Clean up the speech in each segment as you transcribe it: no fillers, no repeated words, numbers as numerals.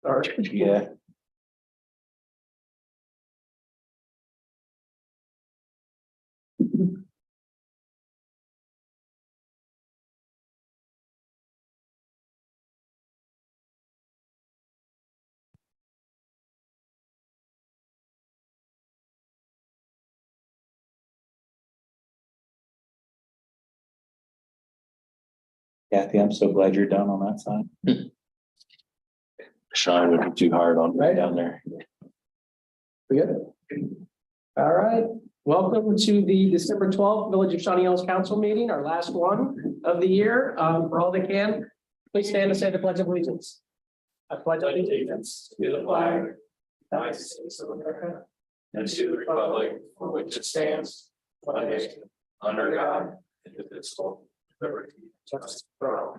Or, Yeah. Kathy, I'm so glad you're done on that side. Shawnee would be too hard on right down there. we good? All right, welcome to the December 12th Village of Shawnee Hills Council meeting, our last one of the year. For all that can, please stand and say the Pledge of Allegiance. I pledge allegiance to the flag of the United States of America and to the republic for which it stands, one nation, under God, indivisible, with liberty and justice for all.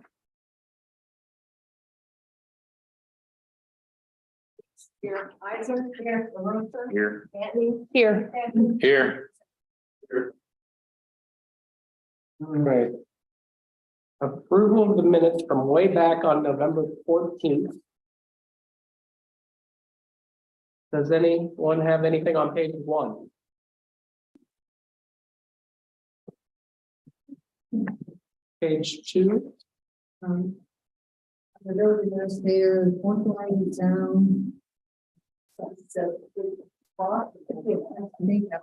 Here, Isaac, here, LaRosa, Here. Anthony, Here. Kathy. Here. All right. Approval of the minutes from way back on November 14th. Does anyone have anything on page 1? Page 2? The village administrator, one line down. So, I think that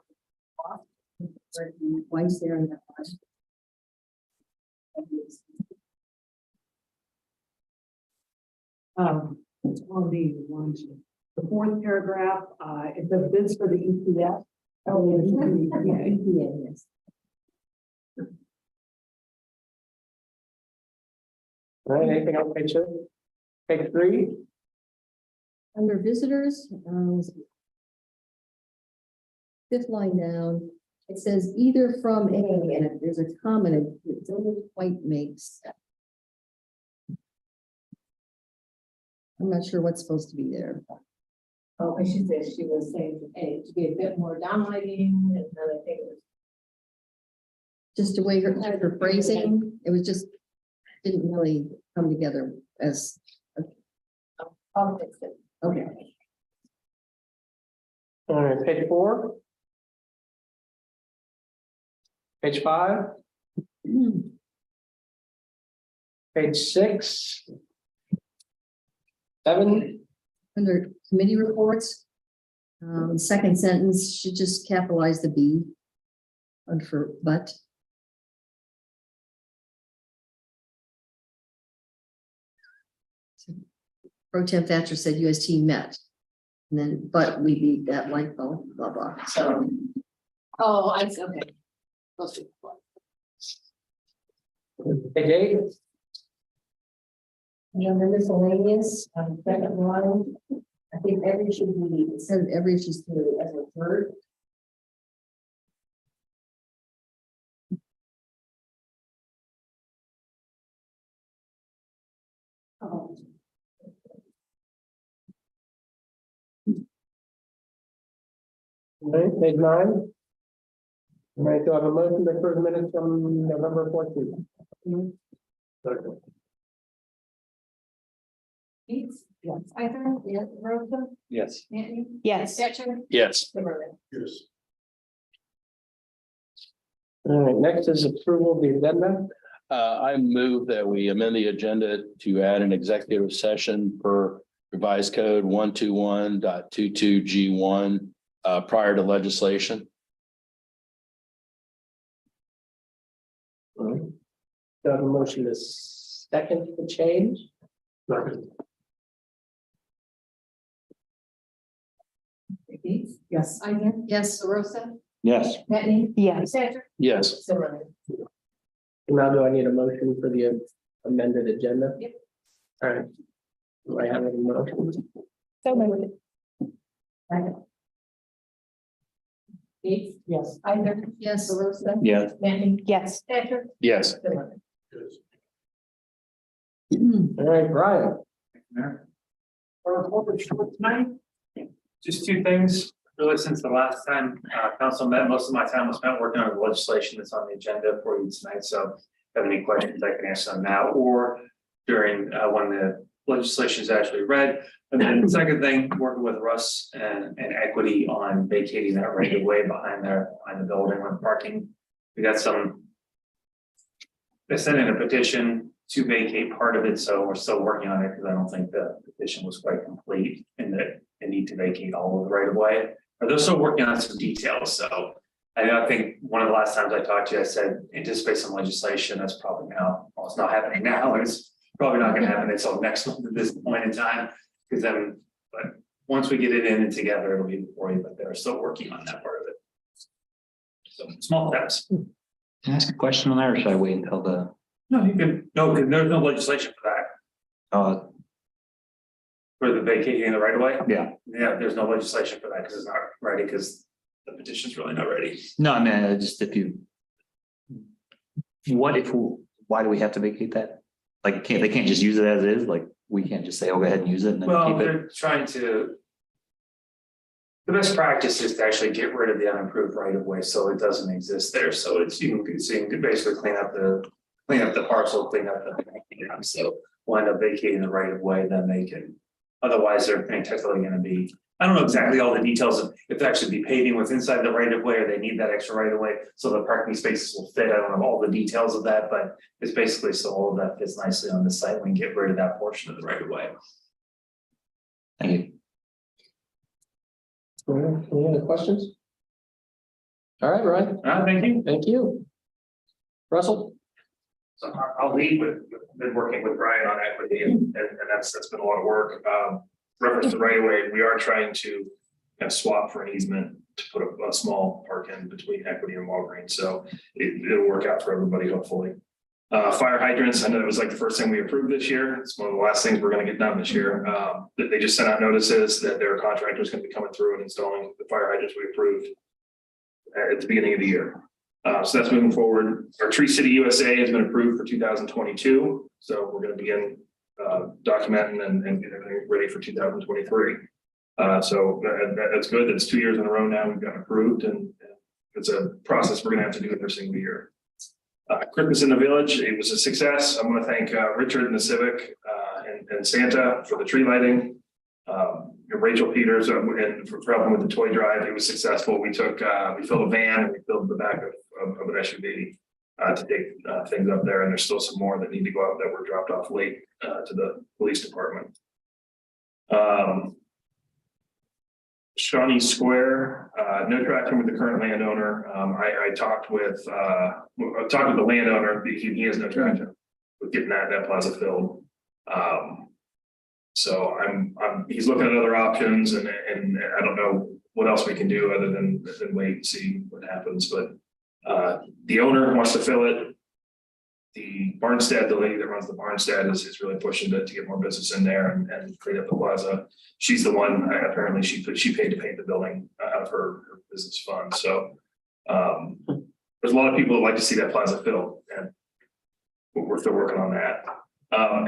twice there in that one. On the one, the fourth paragraph, it says bids for the EPS. Oh, yeah, EPA, yes. All right, anything on page 2? Page 3? Under visitors, fifth line down, it says either from A, and if there's a comment, it doesn't quite make sense. I'm not sure what's supposed to be there. Oh, I should say she was saying A to be a bit more downlighting, and then I think it was. Just the way her phrasing, it was just, didn't really come together as, I'll fix it. okay. All right, page 4? Page 5? Page 6? 7? Under committee reports, second sentence should just capitalize the B. And for but. Pro Tem Thatcher said UST met. And then, but we beat that like, blah, blah. So, Oh, I see, okay. Those two. Page 8? and the miscellaneous, second line, I think every should be, instead of every, it's just as a third. Oh. All right, page 9? All right, do I have a motion to approve the minutes from November 14th? Second. Keats? Yes. Either, yes, Rosa, Yes. Anthony, Yes. Thatcher, Yes. Zimmerman. Yes. All right, next is approval of the agenda. I move that we amend the agenda to add an executive session per revised code 121.22G1 prior to legislation. All right. Do I have a motion to second the change? Keats? Yes. Either, Yes. Rosa, Yes. Anthony, Yes. Thatcher, Yes. Zimmerman. Now do I need a motion for the amended agenda? Yep. All right. Do I have any motions? So moved. Keats? Yes. Either, Yes. Rosa, Yes. Anthony, Yes. Thatcher, Yes. Zimmerman. All right, Brian. Just two things, really, since the last time council met, most of my time was spent working on the legislation that's on the agenda for you tonight. So if you have any questions, I can answer them now or during when the legislation is actually read. And then the second thing, working with Russ and Equity on vacating that right of way behind the building with parking. We got some. They sent in a petition to vacate part of it, so we're still working on it because I don't think the petition was quite complete and that they need to vacate all of the right of way. But they're still working on some details, so. I think one of the last times I talked to you, I said, anticipate some legislation. That's probably now, well, it's not happening now. It's probably not gonna happen until next month at this point in time. Because then, but once we get it in and together, it'll be before you, but they're still working on that part of it. So small steps. Can I ask a question on that, or should I wait until the, No, you can, no, because there's no legislation for that, for the vacating the right of way. yeah, Yeah, there's no legislation for that because it's not ready, because the petition's really not ready. no, I mean, just if you. Why do we have to vacate that? Like, they can't just use it as is, like, we can't just say, oh, go ahead and use it and then Well, keep it. they're trying to. The best practice is to actually get rid of the unimproved right of way, so it doesn't exist there, so it's, you can basically clean up the parcel, clean up the. So wind up vacating the right of way, then they can, otherwise they're technically gonna be. I don't know exactly all the details of if they actually be paving what's inside the right of way, or they need that extra right of way, so the parking spaces will fit. I don't know all the details of that, but it's basically so all of that fits nicely on the site. We can get rid of that portion of the right of way. Thank you. All right, any other questions? All right, Ryan, Thank you. thank you. Russell? So I'll lead with, been working with Brian on equity and that's been a lot of work. Reference to right away, we are trying to kind of swap for an easement to put a small park in between equity and Walgreens. So it'll work out for everybody, hopefully. Fire hydrants, I know it was like the first thing we approved this year. It's one of the last things we're going to get done this year. They just sent out notices that their contractor is going to be coming through and installing the fire hydrants we approved at the beginning of the year. So that's moving forward. Our Tree City USA has been approved for 2022. So we're going to begin documenting and get everything ready for 2023. So that's good. That's 2 years in a row now we've gotten approved, and it's a process we're going to have to do every single year. Christmas in the Village, it was a success. I want to thank Richard and the Civic and Santa for the tree lighting. Rachel Peters and for helping with the toy drive. It was successful. We filled a van and we filled the back of an SUV to take things up there. And there's still some more that need to go out that were dropped off late to the police department. Shawnee Square, no traction with the current landowner. I talked with the landowner. He has no traction with getting that plaza filled. So he's looking at other options, and I don't know what else we can do other than wait and see what happens. But the owner wants to fill it. The Barnstead, the lady that runs the Barnstead, is really pushing to get more business in there and clean up the plaza. She's the one, apparently she paid to paint the building out of her business fund. So there's a lot of people that like to see that plaza filled, and we're still working on that.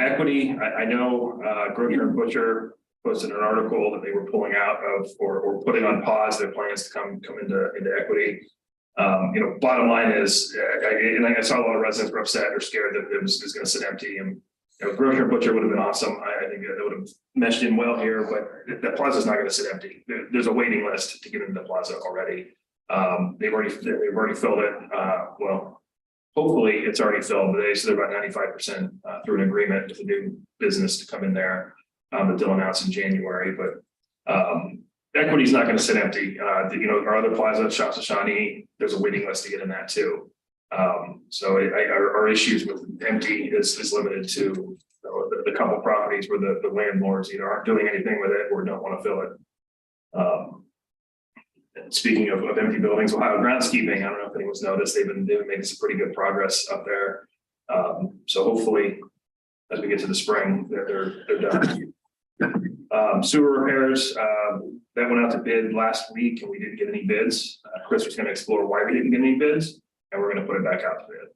Equity, I know Grocer and Butcher posted an article that they were pulling out of or putting on pause their plans to come into equity. Bottom line is, I saw a lot of residents were upset or scared that it was going to sit empty. And Grocer and Butcher would have been awesome. I think that would have meshed in well here, but the plaza is not going to sit empty. There's a waiting list to get into the plaza already. They've already filled it. Well, hopefully it's already filled today, so they're about 95% through an agreement with a new business to come in there that they'll announce in January. But equity is not going to sit empty. Our other plaza, Shops of Shawnee, there's a waiting list to get in that too. So our issues with empty is limited to the couple properties where the landlords either aren't doing anything with it or don't want to fill it. And speaking of empty buildings, Ohio Groundskeeping, I don't know if anyone's noticed, they've been making some pretty good progress up there. So hopefully, as we get to the spring, they're done. Sewer repairs, that went out to bid last week, and we didn't get any bids. Chris was going to explore why we didn't get any bids, and we're going to put it back out to bid.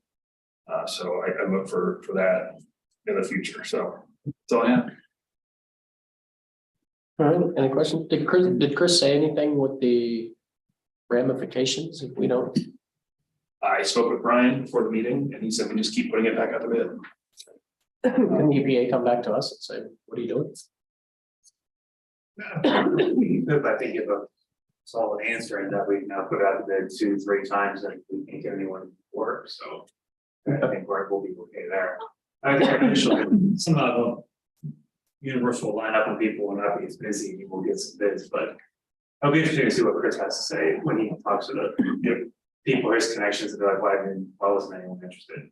So I look for that in the future. So that's all I have. All right, any questions? Did Chris say anything with the ramifications if we don't? I spoke with Brian before the meeting, and he said we just keep putting it back out to bid. Can the EPA come back to us and say, what are you doing? If I think of a solid answer and that we now put out the bid 2-3 times and we can't get anyone work, so. I think we'll be okay there. I think initially, some of them. Universal line up with people and not be as busy, and we'll get some bids, but. It'll be interesting to see what Chris has to say when he talks to the people, his connections, and be like, why wasn't anyone interested?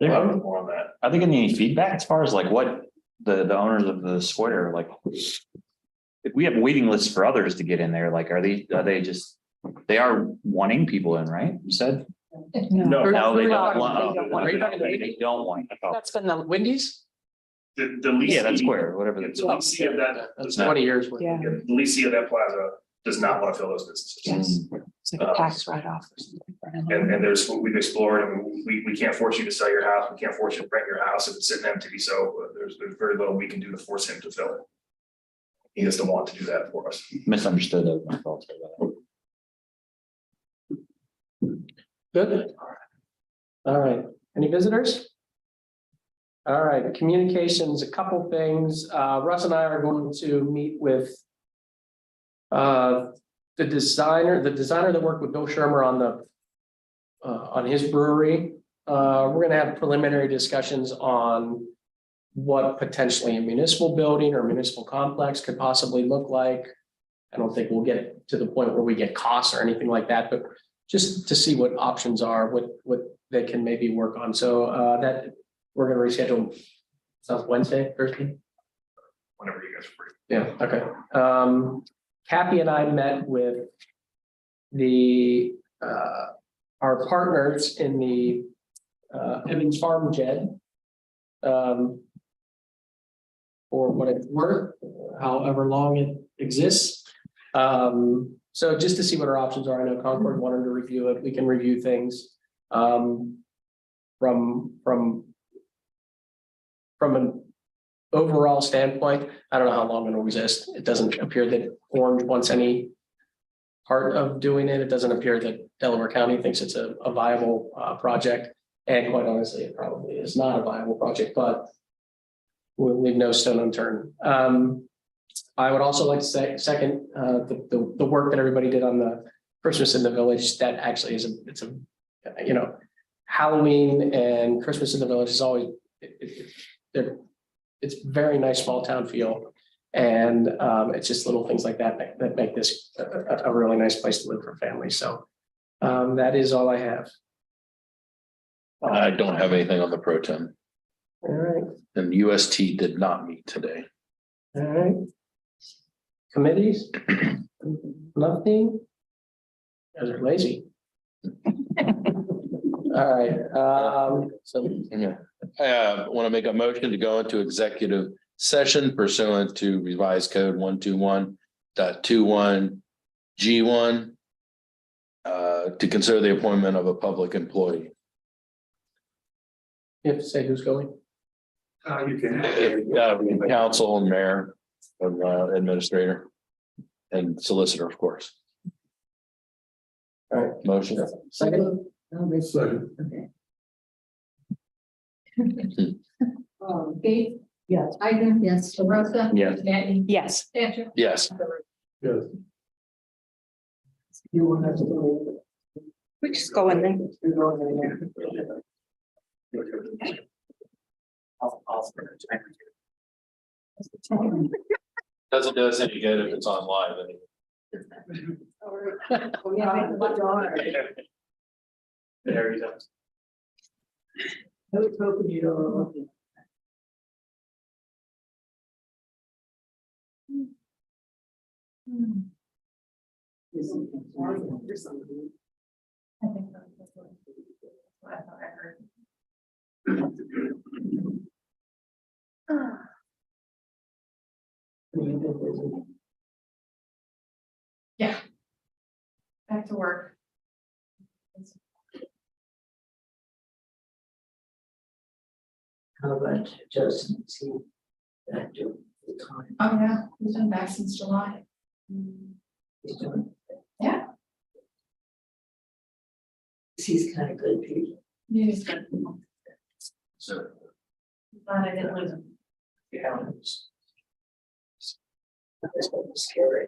Yeah. More on that. Are they getting any feedback as far as like what the owners of the square, like? If we have waiting lists for others to get in there, like, are they just, they are wanting people in, right? You said? No. No, they No, don't want. they don't want- Are you talking to me? They don't want. That's been the Wendy's, The lease. Yeah, that's square, whatever. The lease of that, that's does not, 20 years. worth. Yeah. the lease of that plaza does not want to fill those businesses. Yes. It's like a tax write-off or something. And there's, we've explored, and we can't force you to sell your house, we can't force you to rent your house if it's sitting empty, so there's very little we can do to force him to fill it. He has to want to do that for us. Misunderstood. That was my fault. Good. All right, any visitors? All right, communications, a couple things. Russ and I are going to meet with the designer that worked with Bill Shermer on his brewery. We're gonna have preliminary discussions on what potentially a municipal building or municipal complex could possibly look like. I don't think we'll get to the point where we get costs or anything like that, but just to see what options are, what they can maybe work on. So that we're gonna reschedule. Sounds Wednesday, Thursday? Whenever you guys are free. Yeah, okay. Kathy and I met with our partners in the Evans Farm Jed. For what it's worth, however long it exists. So just to see what our options are. I know Concord wanted to review it. We can review things from an overall standpoint. I don't know how long it'll exist. It doesn't appear that Orange wants any part of doing it. It doesn't appear that Delaware County thinks it's a viable project. And quite honestly, it probably is not a viable project, but we'll leave no stone unturned. I would also like to say, second, the work that everybody did on the Christmas in the Village, that actually is it's a, you know, Halloween and Christmas in the Village is always, it's very nice small town feel. And it's just little things like that that make this a really nice place to live for families. So that is all I have. I don't have anything on the pro tem, All right, and UST did not meet today. all right. Committees? Nothing? Guys are lazy. All right, so Yeah. I want to make a motion to go into executive session pursuant to revised code 121.21 G1 to consider the appointment of a public employee. you have to say who's going. You can. Council and mayor and administrator and solicitor, of course. All right, Motion. second. Okay. Kate, Yes. Ivan. Yes. Rosa. Yes. Matt. Yes. Patrick. Yes. You want us to. We just go in there. Doesn't do us any good if it's on live. There you go. I was hoping you don't. I think that's what I thought I heard. Yeah. Back to work. How about Justin? See that do the time Oh, yeah, he's been back since July. he's doing? Yeah. He's kind of good people. He's good. So. Glad I didn't lose him. Yeah. That's what was scary.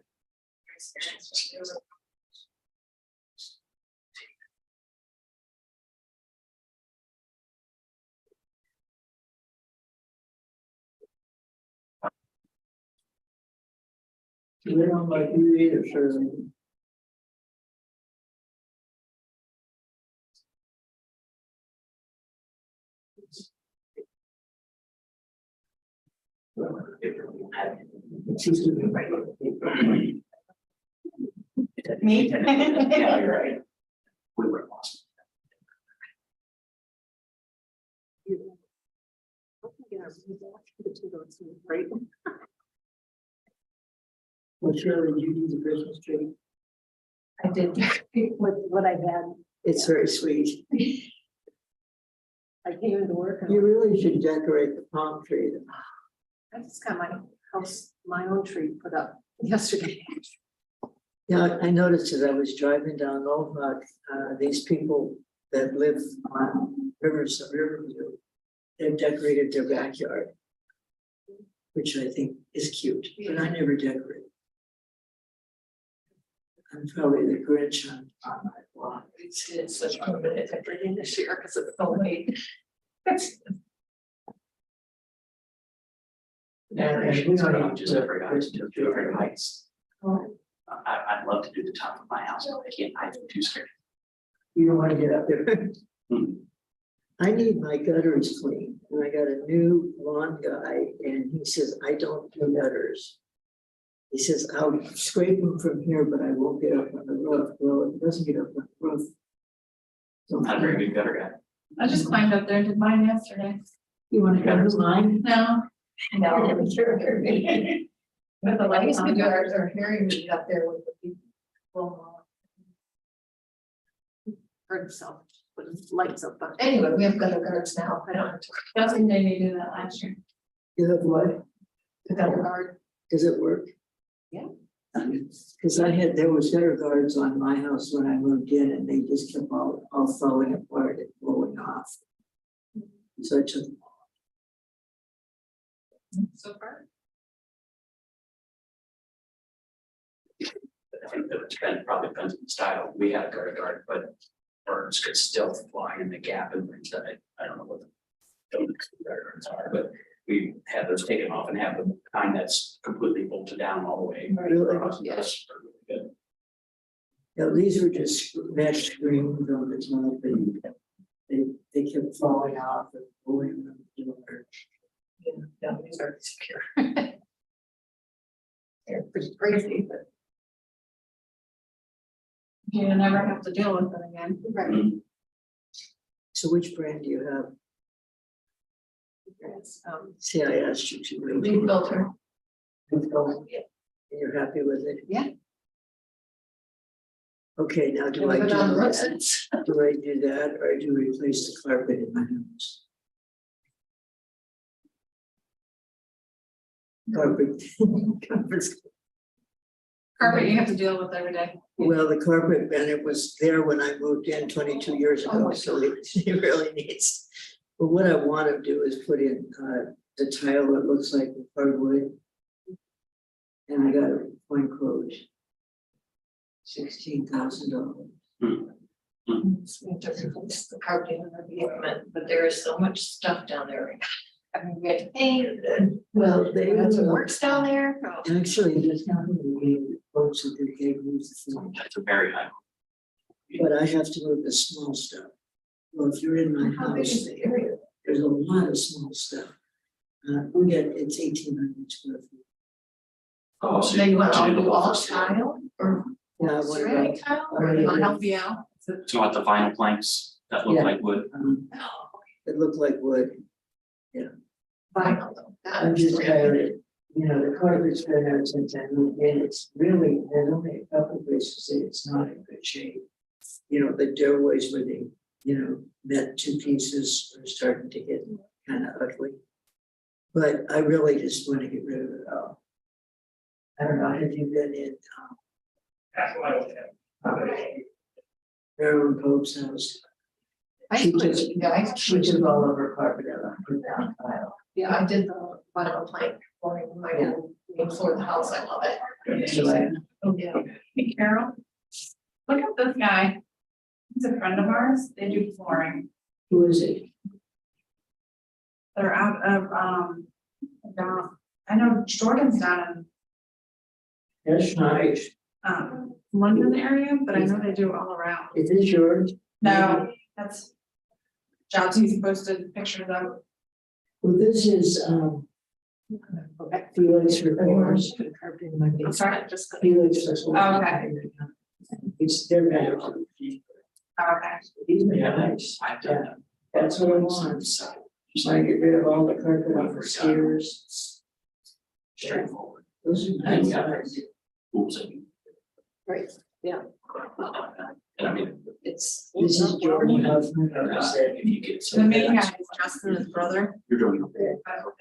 They don't like you either, Shirley. Me? Yeah, you're right. We were lost. Well, Shirley, did you do the Christmas tree? I did with what I had. It's very sweet. I came into work You and really should decorate the palm tree. I just got my own tree put up yesterday. Yeah, I noticed as I was driving down Old Rock, these people that live on Riverview, they've decorated their backyard, which I think is cute, but I never decorate. I'm probably the Grinch on my block. It's such a minute everything this year because it's so late. Just every house, do every heights. I'd love to do the top of my house, but I can't, I'm too scared. You don't want to get up there. I need my gutters cleaned, and I got a new lawn guy, and he says, I don't do gutters. He says, I'll scrape them from here, but I won't get up on the roof. Well, it doesn't get up on the roof. So Not a very good gutter guy. I just climbed up there and did mine yesterday. you want to go to mine? No. No, sure. But the lights are hearing me up there with the people. Heard himself putting lights up, but anyway, we have gutter guards now. I don't have to. Doesn't they need to do that last year? You have what? The gutter guard. Does it work? Yeah. Because there was gutter guards on my house when I moved in, and they just kept all falling apart and blowing off. So I took. So far. I think that it probably depends on the style. We had a gutter guard, but birds could still fly in the gap and things that I don't know what the gutter guards are, but we had those taken off and have the kind that's completely bolted down all the way. Really? across. Yes. Good. No, these were just mesh screens on the top, and they kept falling off and blowing them. Yeah, no, these are secure. They're pretty crazy, but. You never have to deal with them again. Right. So which brand do you have? It's, See, I asked you to. leaf filter. And you're happy with it? Yeah. Okay, now do I do that? Do I do that, or do I replace the carpet in my house? Carpet. Carpet's. Carpet you have to deal with every day. Well, the carpet, and it was there when I moved in 22 years Oh ago, my so it really needs. But what I want to do is put in the tile that looks like hardwood. And I got a point quote. $16,000. We have to replace the carpet and the equipment, but there is so much stuff down there. I mean, we had to paint and Well, they we had some works down there. So. actually just happened to be quotes that they gave me. That's a very high. But I have to move the small stuff. Well, if you're in my How big is house, the area? there's a lot of small stuff. We get, it's 1,800 square feet. Oh, so They want so all you the do all office. tile or Yeah, I want ceramic tile or I wanna- help you out? So you want the vinyl planks that look Yeah. like wood? it looked like wood. Vinyl though. I'm just tired. You know, the carpet's been there since I moved in. It's really, there's only a couple of places that it's not in good shape. You know, the doorways where they, met two pieces are starting to get kind of ugly. But I really just want to get rid of it all. I don't know, have you been in Marilyn Pope's house? She took all of her carpet out and put down tile. Yeah, I did the vinyl plank flooring in my Yeah. old For the house, I love it. Yeah. Hey Carol, look at this guy. He's a friend of ours. They do flooring. Who is it? They're out of, down, I know Jordan's down That's nice. in, London area, but I know they do all around. Is this yours? No, that's jobs he's posted pictures of. Well, this is, Felix Repairs. I'm sorry, just, Felix. Oh, okay. It's their better. okay. These are Yeah, nice. I've done that. That's what I want. So, So I get rid of all the carpet off the stairs. straightforward. Those are And nice. yeah, oops. Right, yeah, And I mean, it's. This is Jordan Huffman. if you get. The main guy is Justin, his brother, You're doing okay. but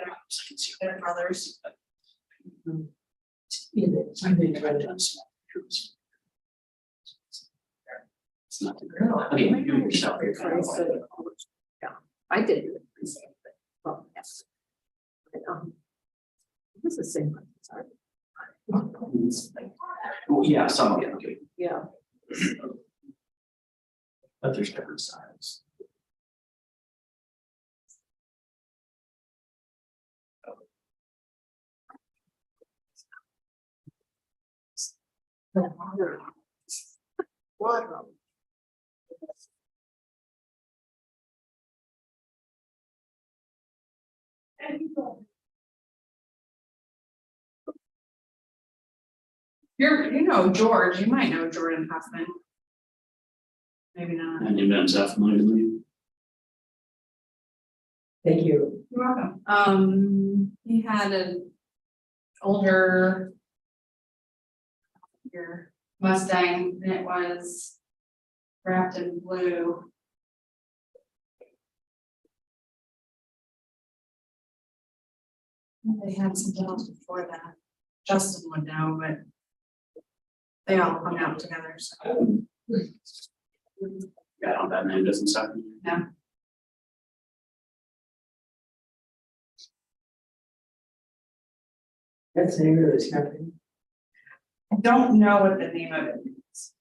they're brothers. It's not the girl. I mean, you yourself. Yeah, I did do it. Well, yes. But, It's the same one, sorry. Well, yeah, some of them, okay, Yeah. but there's different styles. Water. You know George, you might know Jordan Huffman. Maybe not. And you met Seth familiarly? Thank you. You're welcome. He had an older your Mustang, and it was wrapped in blue. They had something else before that. Justin would know, but they all hung out together, so. Got on that name, doesn't suck. Yeah. That's the name of this company. I don't know what the name of it is.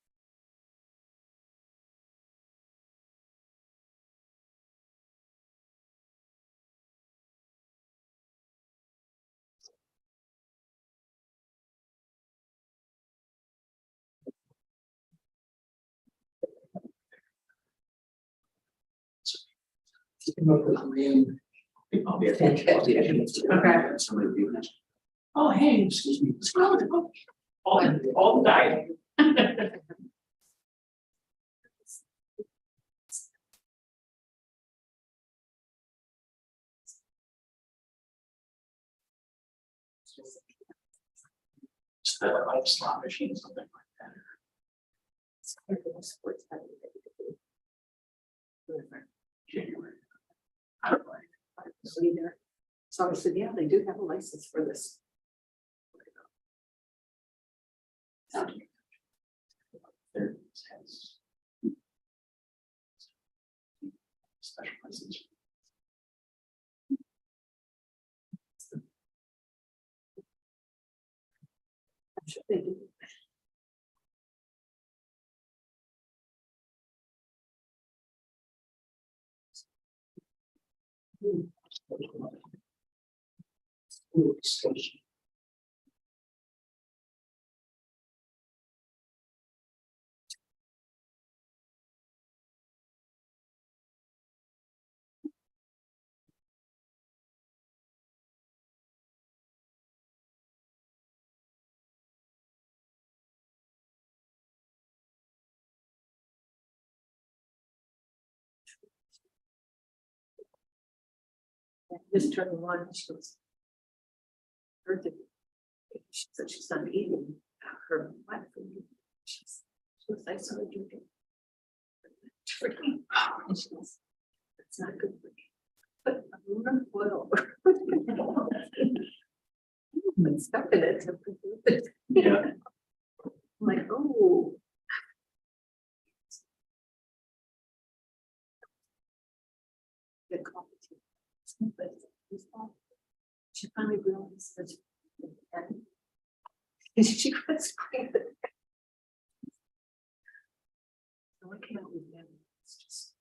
Come up with a name. I'll be. Fantastic. Somebody will be next. Oh, hey, excuse me, what's wrong with the book? All died. Just like slot machine, something like that. January. I don't know. So I said, yeah, they do have a license for this. There has special license. I'm sure they do. Just turned one, she was. She said she's not eating her life. She was like, so drinking. And she goes, that's not good for me. But I'm well. I'm stuck in it. Yeah. I'm like, oh. The coffee tea. She finally realized that She was clean. Why can't we then? It's just-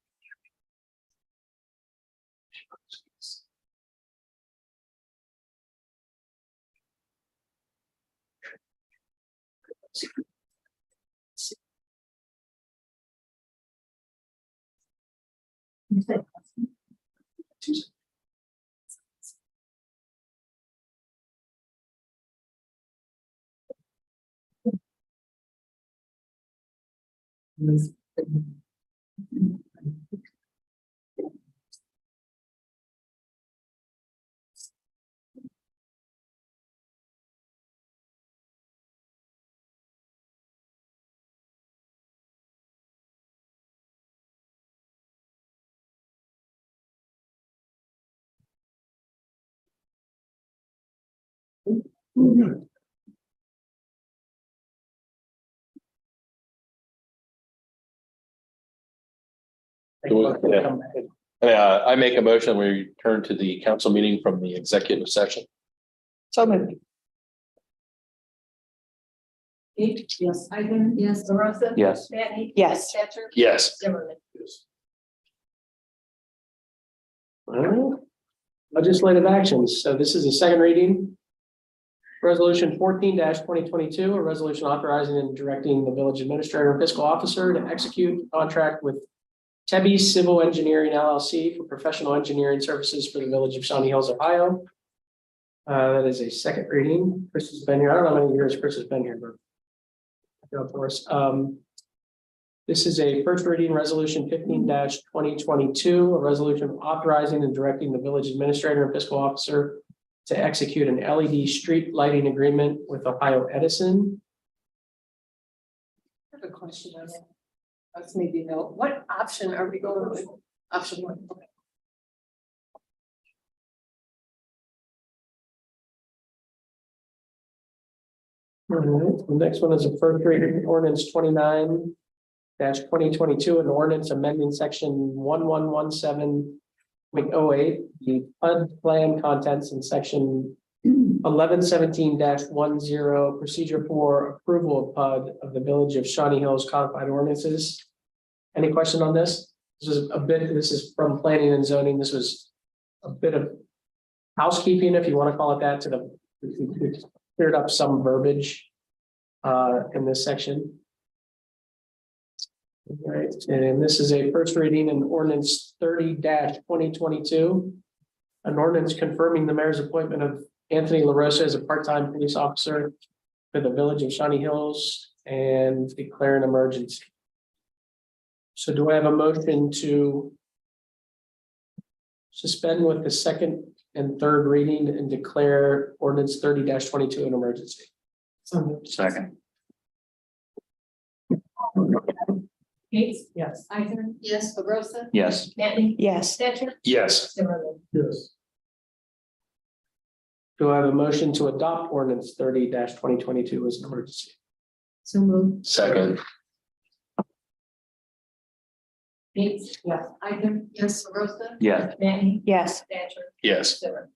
You said- I make a motion, we return to the council meeting from the executive session. So moved. Kate? Yes. Ivan? Yes. Rosa? Yes. Manny? Yes. Stetser? Yes. Zimmerman? All right. Legislative actions. So this is a second reading. Resolution 14-2022, a resolution authorizing and directing the village administrator and fiscal officer to execute a contract with Tebby Civil Engineering LLC for professional engineering services for the village of Shawnee Hills, Ohio. That is a second reading. Chris has been here. I don't know how many years Chris has been here, but go for us. This is a first reading resolution 15-2022, a resolution authorizing and directing the village administrator and fiscal officer to execute an LED street lighting agreement with Ohio Edison. I have a question on that. Let's maybe know, what option are we going with? Option one. Okay. All right, the next one is a first reading ordinance 29-2022, an ordinance amending section 1117.08, the PUD plan contents in section 1117-10, procedure for approval of PUD of the village of Shawnee Hills codified ordinances. Any question on this? This is from planning and zoning. This was a bit of housekeeping, if you want to call it that, we cleared up some verbiage in this section. All right, and this is a first reading in ordinance 30-2022. An ordinance confirming the mayor's appointment of Anthony LaRosa as a part-time police officer for the village of Shawnee Hills and declare an emergency. So do I have a motion to suspend with the second and third reading and declare ordinance 30-22 an emergency? Second. Kate? Yes. Ivan? Yes. Rosa? Yes. Manny? Yes. Stetser? Yes. Zimmerman? Yes. Do I have a motion to adopt ordinance 30-2022 as an emergency? So moved. Second. Kate? Yes. Ivan? Yes. Rosa? Yes. Manny? Yes. Stetser? Yes. Zimmerman?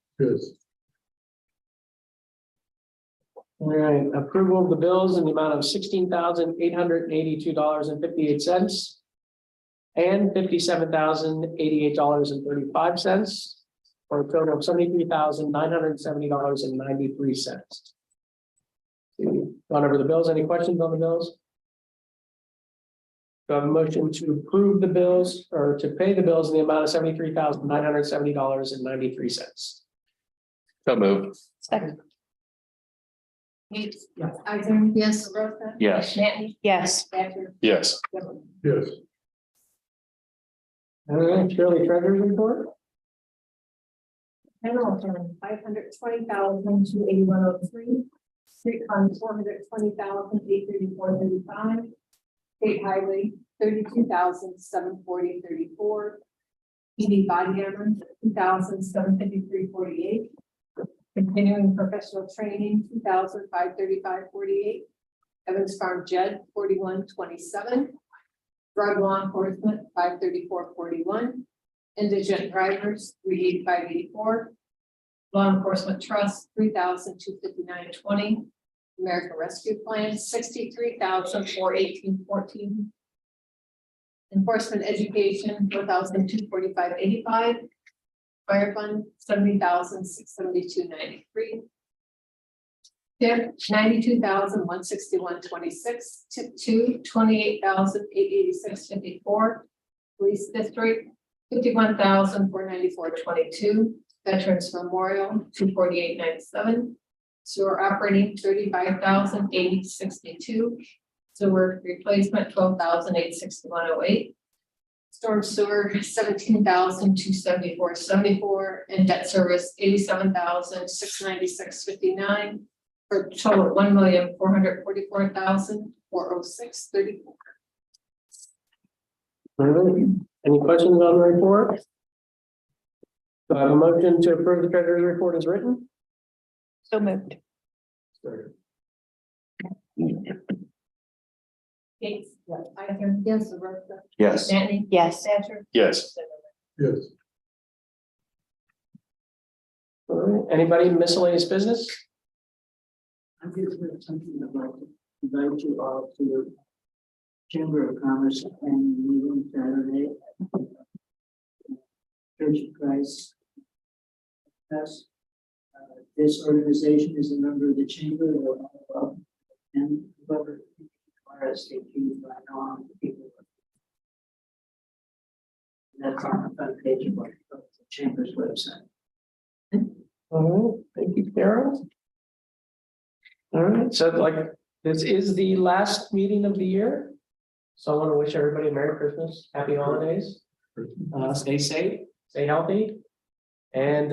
All right, approval of the bills in the amount of $16,882.58 and $57,088.35 for a total of $73,970.93. Gone over the bills. Any questions on the bills? Do I have a motion to approve the bills or to pay the bills in the amount of $73,970.93? So moved. Second. Kate? Yes. Ivan? Yes. Rosa? Yes. Manny? Yes. Stetser? Yes. Zimmerman? Yes. All right, Shirley, treasurer's report. General fund, $520,281.03. Street fund, $420,834.35. State highway, $32,740.34. ED body armor, $2,753.48. Continuing professional training, $2,535.48. Evans Farm Jed, $41.27. Drug law enforcement, $534.41. Indigent drivers, $385.84. Law enforcement trust, $3,259.20. American Rescue Plan, 63,000 for 1814. Enforcement Education, 4,245.85. Fire Fund, 70,672.93. TIP, 92,161.26. TIP 2, 28,886.54. Police District, 51,494.22. Veterans Memorial, 248.97. Sewer operating, 35,080.62. Sewer replacement, 12,861.08. Storm sewer, 17,274.74, and debt service, 87,696.59, for a total of 1,444,406.34. All right. Any questions on the report? Do I have a motion to approve the treasurer's report as written? So moved. Gates. Yes. Either. Yes. Aversa. Yes. Manning. Yes. Satcher. Yes. Yes. All right. Anybody miscellaneous business? I just heard something about invite you all to the Chamber of Commerce and meeting Saturday. Church of Christ. Yes. This organization is a member of the chamber and whoever RSVP by now people. That's on the front page of the chamber's website. All right, thank you, Carol. All right, so like, this is the last meeting of the year. So I want to wish everybody a Merry Christmas, Happy Holidays. Stay safe, stay healthy. And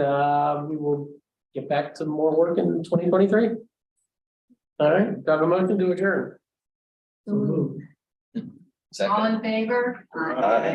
we will get back to more work in 2023. All right, do I have a motion to adjourn? All in favor? Aye.